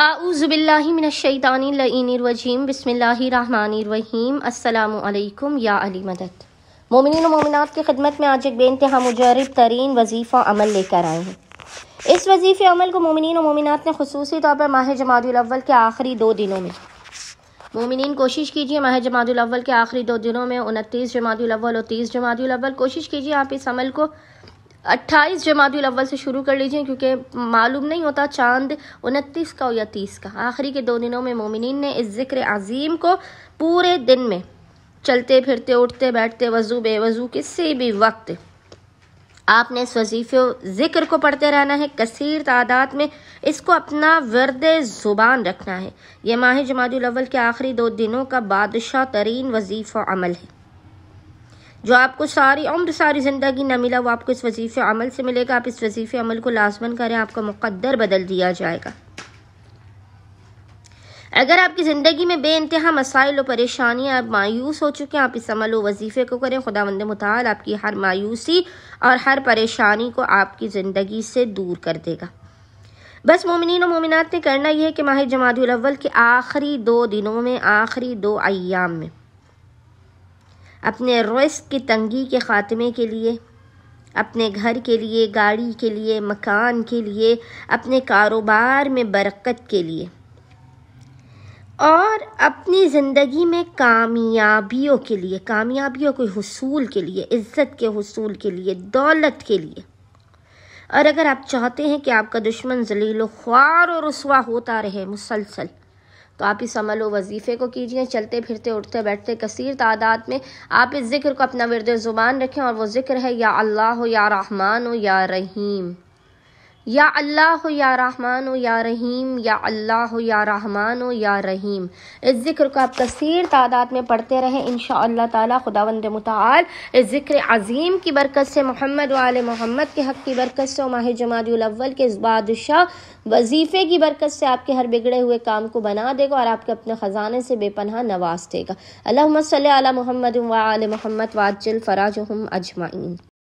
اعوذ باللہ من الشیطان اللعین الرجیم بسم اللہ الرحمن الرحیم السلام علیکم یا علی مدد۔ مومنین و مومنات کی خدمت میں آج ایک بے انتہا مجرب ترین وظیفہ عمل لے کر آئے ہیں۔ اس وظیفے عمل کو مومنین و مومنات نے خصوصی طور پر ماہ جمادی الاول کے آخری 2 دنوں میں مومنین کوشش کیجیے ماہ جمادی الاول کے آخری 2 دنوں میں 29 جمادی الاول اور 30 جمادی الاول کوشش کیجیے آپ اس عمل کو 28 جمادی الاول سے شروع کر لیجئے، کیونکہ معلوم نہیں ہوتا چاند 29 کا ہو یا 30 کا۔ آخری کے 2 دنوں میں مومنین نے اس ذکر عظیم کو پورے دن میں چلتے پھرتے اٹھتے بیٹھتے وضو بے وضو کسی بھی وقت آپ نے اس وظیفے ذکر کو پڑھتے رہنا ہے، کثیر تعداد میں اس کو اپنا ورد زبان رکھنا ہے۔ یہ ماہ جمادی الاول کے آخری 2 دنوں کا بادشاہ ترین وظیفہ عمل ہے، جو آپ کو ساری عمر ساری زندگی نہ ملا، وہ آپ کو اس وظیفے عمل سے ملے گا۔ آپ اس وظیفے عمل کو لازماً کریں، آپ کا مقدر بدل دیا جائے گا۔ اگر آپ کی زندگی میں بے انتہا مسائل و پریشانیاں، آپ مایوس ہو چکے ہیں، آپ اس عمل و وظیفے کو کریں۔ خداوند متعال آپ کی ہر مایوسی اور ہر پریشانی کو آپ کی زندگی سے دور کر دے گا۔ بس مومنین و مومنات نے کرنا یہ ہے کہ ماہ جمادی الاول کے آخری 2 دنوں میں، آخری 2 ایام میں اپنے رزق کی تنگی کے خاتمے کے لیے، اپنے گھر کے لیے، گاڑی کے لیے، مکان کے لیے، اپنے کاروبار میں برکت کے لیے اور اپنی زندگی میں کامیابیوں کے لیے، کامیابیوں کے حصول کے لیے، عزت کے حصول کے لیے، دولت کے لیے، اور اگر آپ چاہتے ہیں کہ آپ کا دشمن ذلیل و خوار و رسوا ہوتا رہے مسلسل، تو آپ اس عمل و وظیفے کو کیجئے۔ چلتے پھرتے اٹھتے بیٹھتے کثیر تعداد میں آپ اس ذکر کو اپنا ورد زبان رکھیں، اور وہ ذکر ہے یا اللہ ہو یا رحمان ہو یا رحیم، یا اللہ ہو یا رحمان ہو یا رحیم، یا اللہ ہو یا رحمان ہو یا رحیم۔ اس ذکر کو آپ کثیر تعداد میں پڑھتے رہیں، انشاءاللہ تعالی خداوند متعال اس ذکر عظیم کی برکت سے، محمد و آل محمد کے حق کی برکت سے، اور ماہ جمادی الاول کے اس بادشاہ وظیفے کی برکت سے آپ کے ہر بگڑے ہوئے کام کو بنا دے گا اور آپ کے اپنے خزانے سے بے پناہ نواز دے گا۔ اللہم صلی علی محمد و آل محمد وعجل فراجہم اجمعین۔